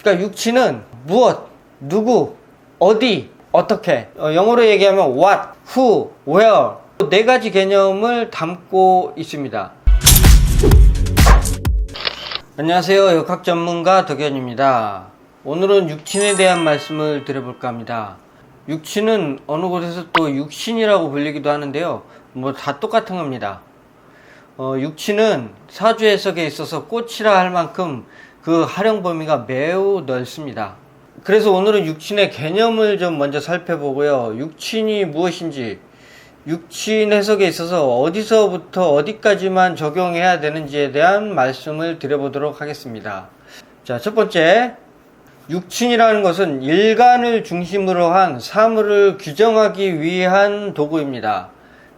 그러니까 육친은 무엇, 누구, 어디, 어떻게, 영어로 얘기하면 what, who, where, 네 가지 개념을 담고 있습니다. 안녕하세요. 역학 전문가 덕현입니다. 오늘은 육친에 대한 말씀을 드려볼까 합니다. 육친은 어느 곳에서 또 육신이라고 불리기도 하는데요. 뭐 다 똑같은 겁니다. 육친은 사주 해석에 있어서 꽃이라 할 만큼 그 활용 범위가 매우 넓습니다. 그래서 오늘은 육친의 개념을 좀 먼저 살펴보고요. 육친이 무엇인지, 육친 해석에 있어서 어디서부터 어디까지만 적용해야 되는지에 대한 말씀을 드려보도록 하겠습니다. 자, 첫 번째, 육친이라는 것은 일간을 중심으로 한 사물을 규정하기 위한 도구입니다.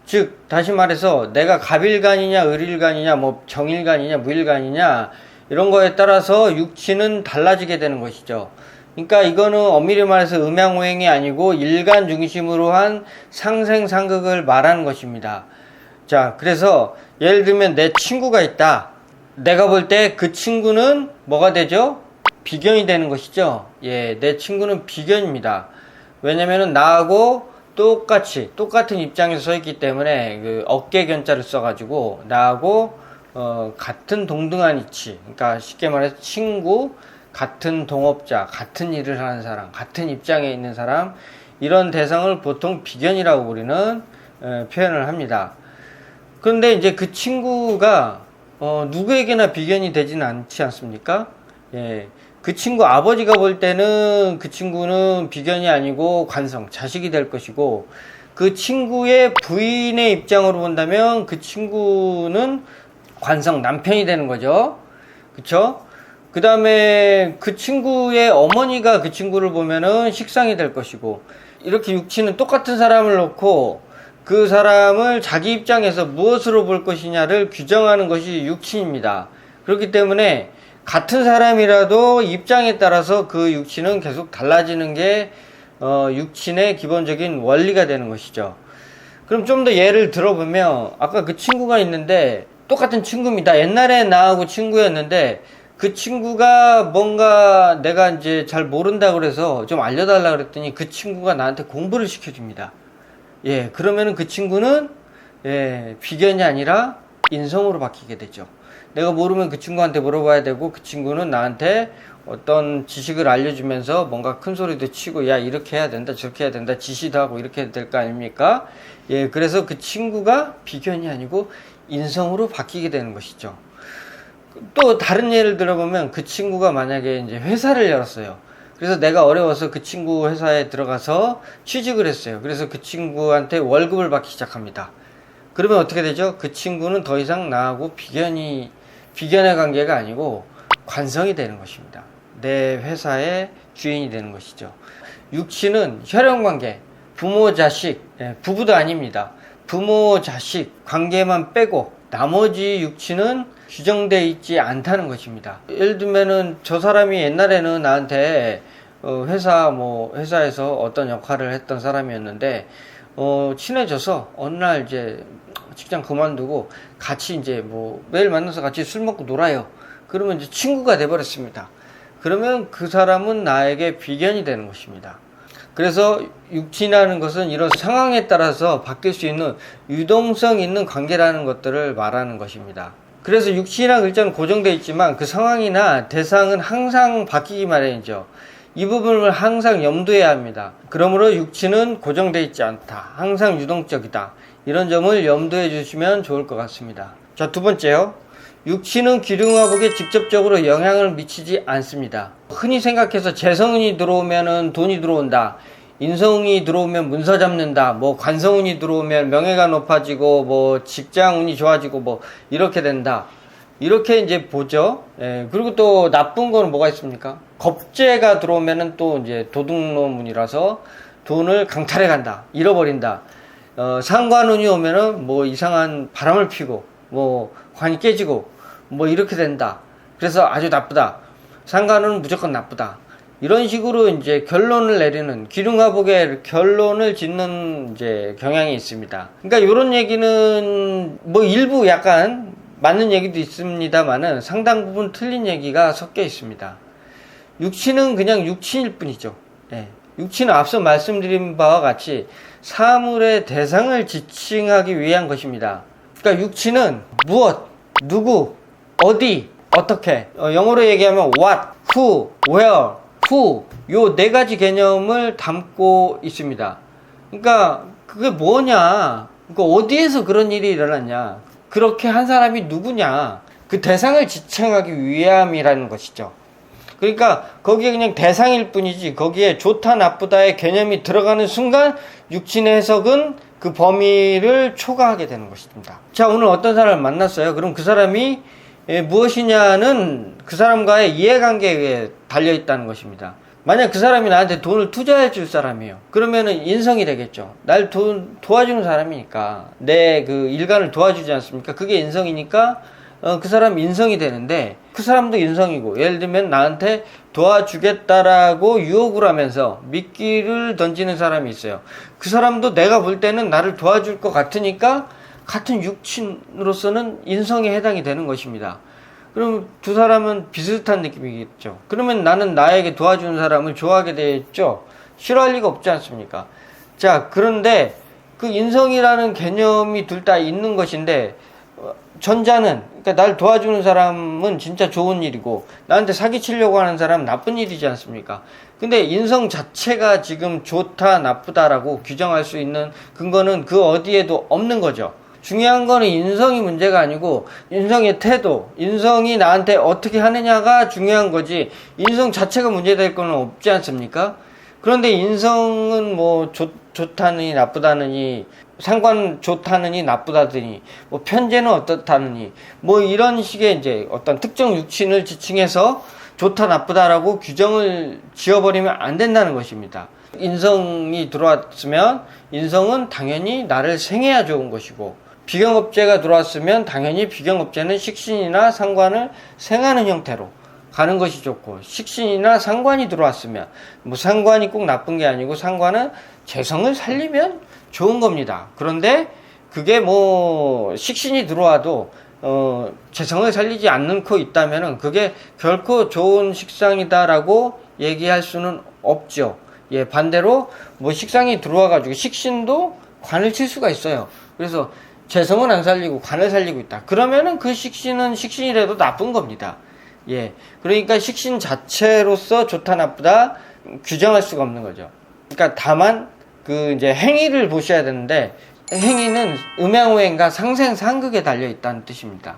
즉, 다시 말해서 내가 갑일간이냐 을일간이냐 뭐 정일간이냐 무일간이냐 이런 거에 따라서 육친은 달라지게 되는 것이죠. 그러니까 이거는 엄밀히 말해서 음양오행이 아니고 일간 중심으로 한 상생상극을 말하는 것입니다. 자, 그래서 예를 들면 내 친구가 있다. 내가 볼 때 그 친구는 뭐가 되죠? 비견이 되는 것이죠. 예, 내 친구는 비견입니다. 왜냐면은 나하고 똑같은 입장에서 서 있기 때문에 그 어깨견자를 써가지고 나하고 같은 동등한 위치, 그러니까 쉽게 말해서 친구, 같은 동업자, 같은 일을 하는 사람, 같은 입장에 있는 사람, 이런 대상을 보통 비견이라고 우리는 표현을 합니다. 그런데 이제 그 친구가 누구에게나 비견이 되지는 않지 않습니까? 예, 그 친구 아버지가 볼 때는 그 친구는 비견이 아니고 관성, 자식이 될 것이고, 그 친구의 부인의 입장으로 본다면 그 친구는 관성, 남편이 되는 거죠. 그쵸? 그 다음에 그 친구의 어머니가 그 친구를 보면은 식상이 될 것이고, 이렇게 육친은 똑같은 사람을 놓고 그 사람을 자기 입장에서 무엇으로 볼 것이냐를 규정하는 것이 육친입니다. 그렇기 때문에 같은 사람이라도 입장에 따라서 그 육친은 계속 달라지는 게 육친의 기본적인 원리가 되는 것이죠. 그럼 좀 더 예를 들어보면, 아까 그 친구가 있는데 똑같은 친구입니다. 옛날에 나하고 친구였는데 그 친구가 뭔가 내가 이제 잘 모른다 그래서 좀 알려달라 그랬더니 그 친구가 나한테 공부를 시켜줍니다. 예, 그러면은 그 친구는 비견이 아니라 인성으로 바뀌게 되죠. 내가 모르면 그 친구한테 물어봐야 되고, 그 친구는 나한테 어떤 지식을 알려주면서 뭔가 큰 소리도 치고, 야, 이렇게 해야 된다, 저렇게 해야 된다, 지시도 하고 이렇게 해야 될 거 아닙니까? 예, 그래서 그 친구가 비견이 아니고 인성으로 바뀌게 되는 것이죠. 또 다른 예를 들어보면, 그 친구가 만약에 이제 회사를 열었어요. 그래서 내가 어려워서 그 친구 회사에 들어가서 취직을 했어요. 그래서 그 친구한테 월급을 받기 시작합니다. 그러면 어떻게 되죠? 그 친구는 더 이상 나하고 비견의 관계가 아니고 관성이 되는 것입니다. 내 회사의 주인이 되는 것이죠. 육친은 혈연관계, 부모 자식, 부부도 아닙니다. 부모 자식 관계만 빼고 나머지 육친은 규정되어 있지 않다는 것입니다. 예를 들면은 저 사람이 옛날에는 나한테 회사에서 어떤 역할을 했던 사람이었는데 친해져서 어느 날 이제 직장 그만두고 같이 이제 뭐 매일 만나서 같이 술 먹고 놀아요. 그러면 이제 친구가 돼버렸습니다. 그러면 그 사람은 나에게 비견이 되는 것입니다. 그래서 육친이라는 것은 이런 상황에 따라서 바뀔 수 있는 유동성 있는 관계라는 것들을 말하는 것입니다. 그래서 육친이라는 글자는 고정되어 있지만 그 상황이나 대상은 항상 바뀌기 마련이죠. 이 부분을 항상 염두해야 합니다. 그러므로 육친은 고정되어 있지 않다. 항상 유동적이다. 이런 점을 염두해 주시면 좋을 것 같습니다. 자, 두 번째요. 육친은 기륭화복에 직접적으로 영향을 미치지 않습니다. 흔히 생각해서 재성운이 들어오면 돈이 들어온다. 인성운이 들어오면 문서 잡는다. 뭐 관성운이 들어오면 명예가 높아지고 뭐 직장운이 좋아지고 뭐 이렇게 된다. 이렇게 이제 보죠. 예, 그리고 또 나쁜 거는 뭐가 있습니까? 겁재가 들어오면은 또 이제 도둑놈운이라서 돈을 강탈해 간다. 잃어버린다. 상관운이 오면은 뭐 이상한 바람을 피고 뭐 관이 깨지고 뭐 이렇게 된다. 그래서 아주 나쁘다. 상관운은 무조건 나쁘다. 이런 식으로 이제 결론을 내리는, 기륭화복의 결론을 짓는 이제 경향이 있습니다. 그러니까 이런 얘기는 뭐 일부 약간 맞는 얘기도 있습니다만은 상당 부분 틀린 얘기가 섞여 있습니다. 육친은 그냥 육친일 뿐이죠. 예. 육친은 앞서 말씀드린 바와 같이 사물의 대상을 지칭하기 위한 것입니다. 그러니까 육친은 무엇, 누구, 어디, 어떻게, 영어로 얘기하면 what, who, where, who, 요 네 가지 개념을 담고 있습니다. 그러니까 그게 뭐냐, 그러니까 어디에서 그런 일이 일어났냐, 그렇게 한 사람이 누구냐, 그 대상을 지칭하기 위함이라는 것이죠. 그러니까 거기에 그냥 대상일 뿐이지 거기에 좋다 나쁘다의 개념이 들어가는 순간 육친의 해석은 그 범위를 초과하게 되는 것입니다. 자, 오늘 어떤 사람을 만났어요. 그럼 그 사람이 무엇이냐는 그 사람과의 이해관계에 의해 달려있다는 것입니다. 만약 그 사람이 나한테 돈을 투자해 줄 사람이에요. 그러면은 인성이 되겠죠. 날 도와주는 사람이니까, 내 그 일간을 도와주지 않습니까? 그게 인성이니까 그 사람 인성이 되는데, 그 사람도 인성이고, 예를 들면 나한테 도와주겠다라고 유혹을 하면서 미끼를 던지는 사람이 있어요. 그 사람도 내가 볼 때는 나를 도와줄 것 같으니까 같은 육친으로서는 인성에 해당이 되는 것입니다. 그럼 두 사람은 비슷한 느낌이겠죠. 그러면 나는 나에게 도와주는 사람을 좋아하게 되겠죠. 싫어할 리가 없지 않습니까? 자, 그런데 그 인성이라는 개념이 둘 다 있는 것인데, 전자는, 그러니까 날 도와주는 사람은 진짜 좋은 일이고 나한테 사기치려고 하는 사람은 나쁜 일이지 않습니까? 근데 인성 자체가 지금 좋다 나쁘다라고 규정할 수 있는 근거는 그 어디에도 없는 거죠. 중요한 거는 인성이 문제가 아니고 인성의 태도, 인성이 나한테 어떻게 하느냐가 중요한 거지, 인성 자체가 문제될 건 없지 않습니까? 그런데 인성은 뭐 좋다느니 나쁘다느니, 상관 좋다느니 나쁘다느니, 뭐 편제는 어떻다느니, 뭐 이런 식의 이제 어떤 특정 육친을 지칭해서 좋다 나쁘다라고 규정을 지어버리면 안 된다는 것입니다. 인성이 들어왔으면 인성은 당연히 나를 생해야 좋은 것이고, 비경업제가 들어왔으면 당연히 비경업제는 식신이나 상관을 생하는 형태로 가는 것이 좋고, 식신이나 상관이 들어왔으면, 뭐 상관이 꼭 나쁜 게 아니고 상관은 재성을 살리면 좋은 겁니다. 그런데 그게 뭐 식신이 들어와도 재성을 살리지 않고 있다면은 그게 결코 좋은 식상이다라고 얘기할 수는 없죠. 예, 반대로 뭐 식상이 들어와 가지고 식신도 관을 칠 수가 있어요. 그래서 재성은 안 살리고 관을 살리고 있다. 그러면은 그 식신은 식신이라도 나쁜 겁니다. 예. 그러니까 식신 자체로서 좋다 나쁘다 규정할 수가 없는 거죠. 그러니까 다만 그 이제 행위를 보셔야 되는데, 행위는 음양오행과 상생상극에 달려 있다는 뜻입니다.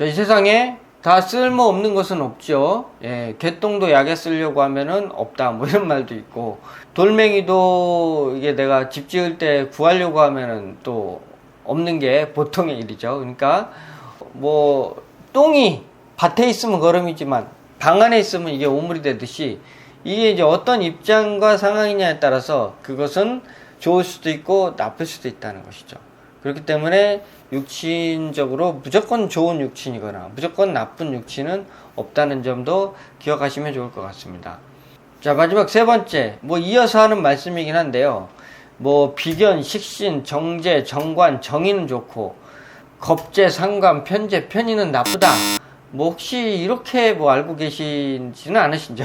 이 세상에 다 쓸모없는 것은 없죠. 예, 개똥도 약에 쓰려고 하면은 없다, 뭐 이런 말도 있고, 돌멩이도 이게 내가 집 지을 때 구하려고 하면은 또 없는 게 보통의 일이죠. 그러니까 뭐 똥이 밭에 있으면 거름이지만 방 안에 있으면 이게 오물이 되듯이, 이게 이제 어떤 입장과 상황이냐에 따라서 그것은 좋을 수도 있고 나쁠 수도 있다는 것이죠. 그렇기 때문에 육친적으로 무조건 좋은 육친이거나 무조건 나쁜 육친은 없다는 점도 기억하시면 좋을 것 같습니다. 자, 마지막 세 번째, 뭐 이어서 하는 말씀이긴 한데요. 뭐 비견, 식신, 정제, 정관, 정의는 좋고 겁제, 상관, 편제, 편의는 나쁘다. 뭐 혹시 이렇게 뭐 알고 계시지는 않으신죠?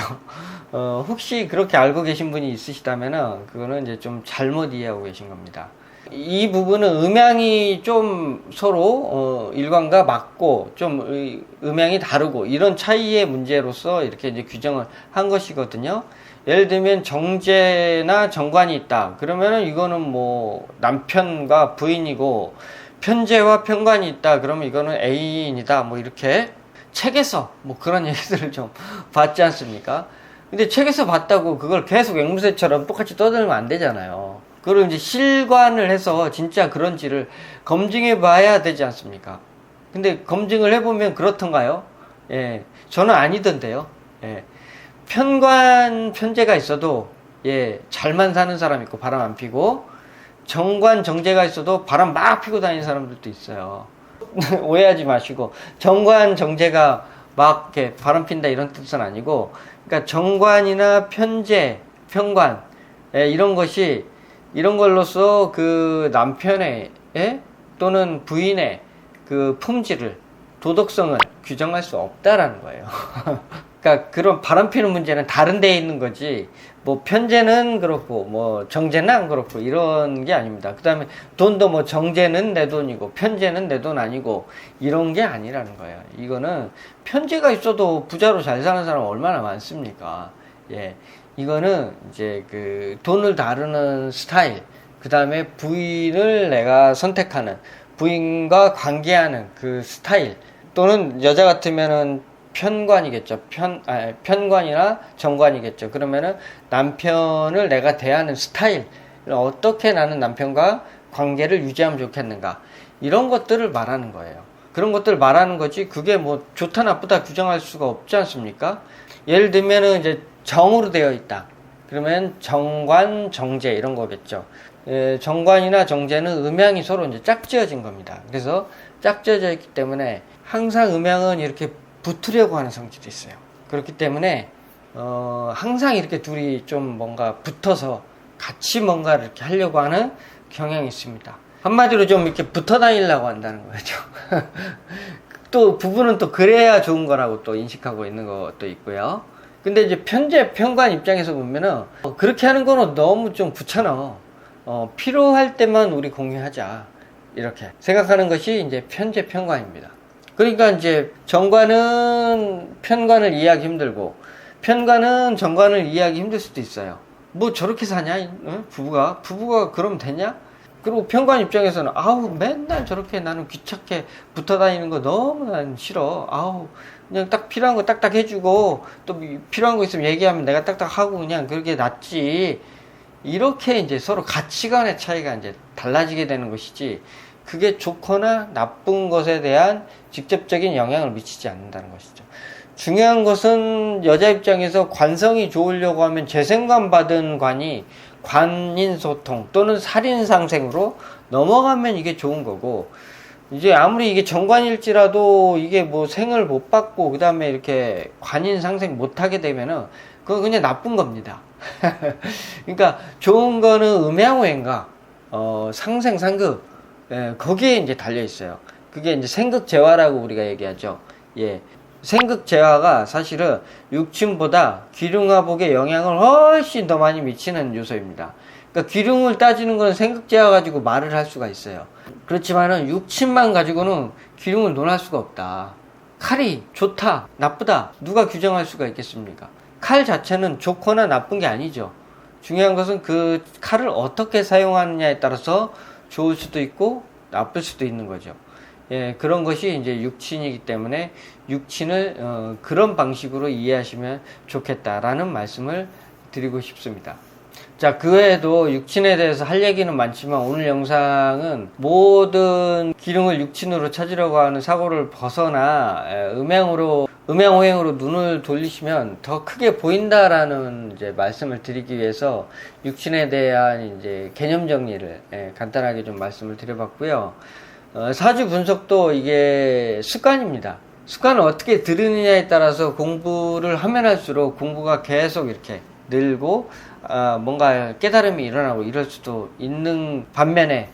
혹시 그렇게 알고 계신 분이 있으시다면은 그거는 이제 좀 잘못 이해하고 계신 겁니다. 이 부분은 음양이 좀 서로 일관과 맞고 좀 음양이 다르고 이런 차이의 문제로서 이렇게 이제 규정을 한 것이거든요. 예를 들면 정제나 정관이 있다. 그러면은 이거는 뭐 남편과 부인이고, 편제와 편관이 있다. 그러면 이거는 애인이다. 뭐 이렇게 책에서 뭐 그런 얘기들을 좀 봤지 않습니까? 근데 책에서 봤다고 그걸 계속 앵무새처럼 똑같이 떠들면 안 되잖아요. 그걸 이제 실관을 해서 진짜 그런지를 검증해 봐야 되지 않습니까? 근데 검증을 해보면 그렇던가요? 예, 저는 아니던데요. 예, 편관, 편제가 있어도 예, 잘만 사는 사람 있고 바람 안 피고, 정관, 정제가 있어도 바람 막 피고 다니는 사람들도 있어요. 오해하지 마시고, 정관, 정제가 막 이렇게 바람 핀다 이런 뜻은 아니고, 그러니까 정관이나 편제, 편관, 예, 이런 것이, 이런 걸로써 그 남편의 또는 부인의 그 품질을, 도덕성을 규정할 수 없다라는 거예요. 그러니까 그런 바람피는 문제는 다른 데에 있는 거지, 뭐 편재는 그렇고 뭐 정재는 안 그렇고 이런 게 아닙니다. 그 다음에 돈도 뭐 정재는 내 돈이고 편재는 내 돈 아니고 이런 게 아니라는 거예요. 이거는 편재가 있어도 부자로 잘 사는 사람 얼마나 많습니까? 예, 이거는 이제 그 돈을 다루는 스타일, 그 다음에 부인을 내가 선택하는, 부인과 관계하는 그 스타일, 또는 여자 같으면은 편관이겠죠. 편관이나 정관이겠죠. 그러면은 남편을 내가 대하는 스타일, 어떻게 나는 남편과 관계를 유지하면 좋겠는가, 이런 것들을 말하는 거예요. 그런 것들을 말하는 거지, 그게 뭐 좋다 나쁘다 규정할 수가 없지 않습니까? 예를 들면은 이제 정으로 되어 있다, 그러면 정관, 정제 이런 거겠죠. 정관이나 정제는 음양이 서로 이제 짝지어진 겁니다. 그래서 짝지어져 있기 때문에 항상 음양은 이렇게 붙으려고 하는 성질이 있어요. 그렇기 때문에 항상 이렇게 둘이 좀 뭔가 붙어서 같이 뭔가를 이렇게 하려고 하는 경향이 있습니다. 한마디로 좀 이렇게 붙어 다니려고 한다는 거죠. 또 부부는 또 그래야 좋은 거라고 또 인식하고 있는 것도 있고요. 근데 이제 편재, 편관 입장에서 보면은 그렇게 하는 거는 너무 좀 귀찮아. 필요할 때만 우리 공유하자, 이렇게 생각하는 것이 이제 편재, 편관입니다. 그러니까 이제 정관은 편관을 이해하기 힘들고 편관은 정관을 이해하기 힘들 수도 있어요. 뭐 저렇게 사냐? 부부가 그러면 되냐? 그리고 편관 입장에서는 아우 맨날 저렇게 나는 귀찮게 붙어 다니는 거 너무 난 싫어. 아우 그냥 딱 필요한 거 딱딱 해주고 또 필요한 거 있으면 얘기하면 내가 딱딱 하고 그냥 그렇게 낫지. 이렇게 이제 서로 가치관의 차이가 이제 달라지게 되는 것이지, 그게 좋거나 나쁜 것에 대한 직접적인 영향을 미치지 않는다는 것이죠. 중요한 것은 여자 입장에서 관성이 좋으려고 하면 재생관 받은 관이 관인소통 또는 살인상생으로 넘어가면 이게 좋은 거고, 이제 아무리 이게 정관일지라도 이게 뭐 생을 못 받고 그 다음에 이렇게 관인상생 못하게 되면은 그건 그냥 나쁜 겁니다. 그러니까 좋은 거는 음양오행과 상생상극, 거기에 이제 달려 있어요. 그게 이제 생극재화라고 우리가 얘기하죠. 예. 생극재화가 사실은 육친보다 기륭화복에 영향을 훨씬 더 많이 미치는 요소입니다. 그러니까 기륭을 따지는 건 생극재화 가지고 말을 할 수가 있어요. 그렇지만은 육친만 가지고는 기륭을 논할 수가 없다. 칼이 좋다, 나쁘다, 누가 규정할 수가 있겠습니까? 칼 자체는 좋거나 나쁜 게 아니죠. 중요한 것은 그 칼을 어떻게 사용하느냐에 따라서 좋을 수도 있고 나쁠 수도 있는 거죠. 예, 그런 것이 이제 육친이기 때문에 육친을 그런 방식으로 이해하시면 좋겠다라는 말씀을 드리고 싶습니다. 자, 그 외에도 육친에 대해서 할 얘기는 많지만 오늘 영상은 모든 기능을 육친으로 찾으려고 하는 사고를 벗어나 음양오행으로 눈을 돌리시면 더 크게 보인다라는 이제 말씀을 드리기 위해서 육친에 대한 이제 개념 정리를 간단하게 좀 말씀을 드려봤고요. 사주 분석도 이게 습관입니다. 습관을 어떻게 들으느냐에 따라서 공부를 하면 할수록 공부가 계속 이렇게 늘고 뭔가 깨달음이 일어나고 이럴 수도 있는 반면에,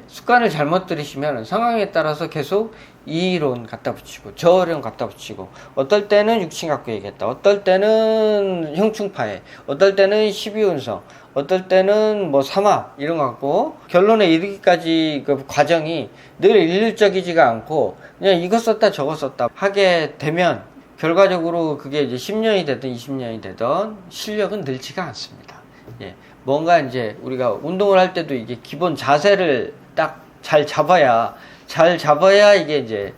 습관을 잘못 들이시면 상황에 따라서 계속 이론 갖다 붙이고 저어령 갖다 붙이고, 어떨 때는 육친 갖고 얘기했다, 어떨 때는 형충파해, 어떨 때는 12운성, 어떨 때는 뭐 삼화 이런 거 갖고 결론에 이르기까지 그 과정이 늘 일률적이지가 않고 그냥 이거 썼다 저거 썼다 하게 되면 결과적으로 그게 이제 10년이 되든 20년이 되든 실력은 늘지가 않습니다. 예. 뭔가 이제 우리가 운동을 할 때도 이게 기본 자세를 딱 잘 잡아야 이게 이제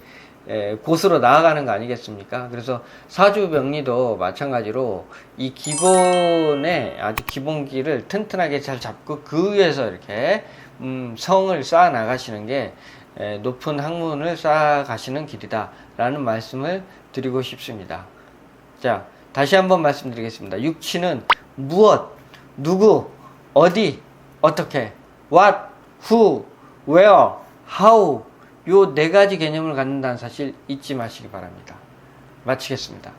곳으로 나아가는 거 아니겠습니까? 그래서 사주 명리도 마찬가지로 이 기본의 아주 기본기를 튼튼하게 잘 잡고 그 위에서 이렇게 성을 쌓아 나가시는 게 높은 학문을 쌓아 가시는 길이다 라는 말씀을 드리고 싶습니다. 자, 다시 한번 말씀드리겠습니다. 육친은 무엇, 누구, 어디, 어떻게, what, who, where, how, 요 네 가지 개념을 갖는다는 사실 잊지 마시기 바랍니다. 마치겠습니다.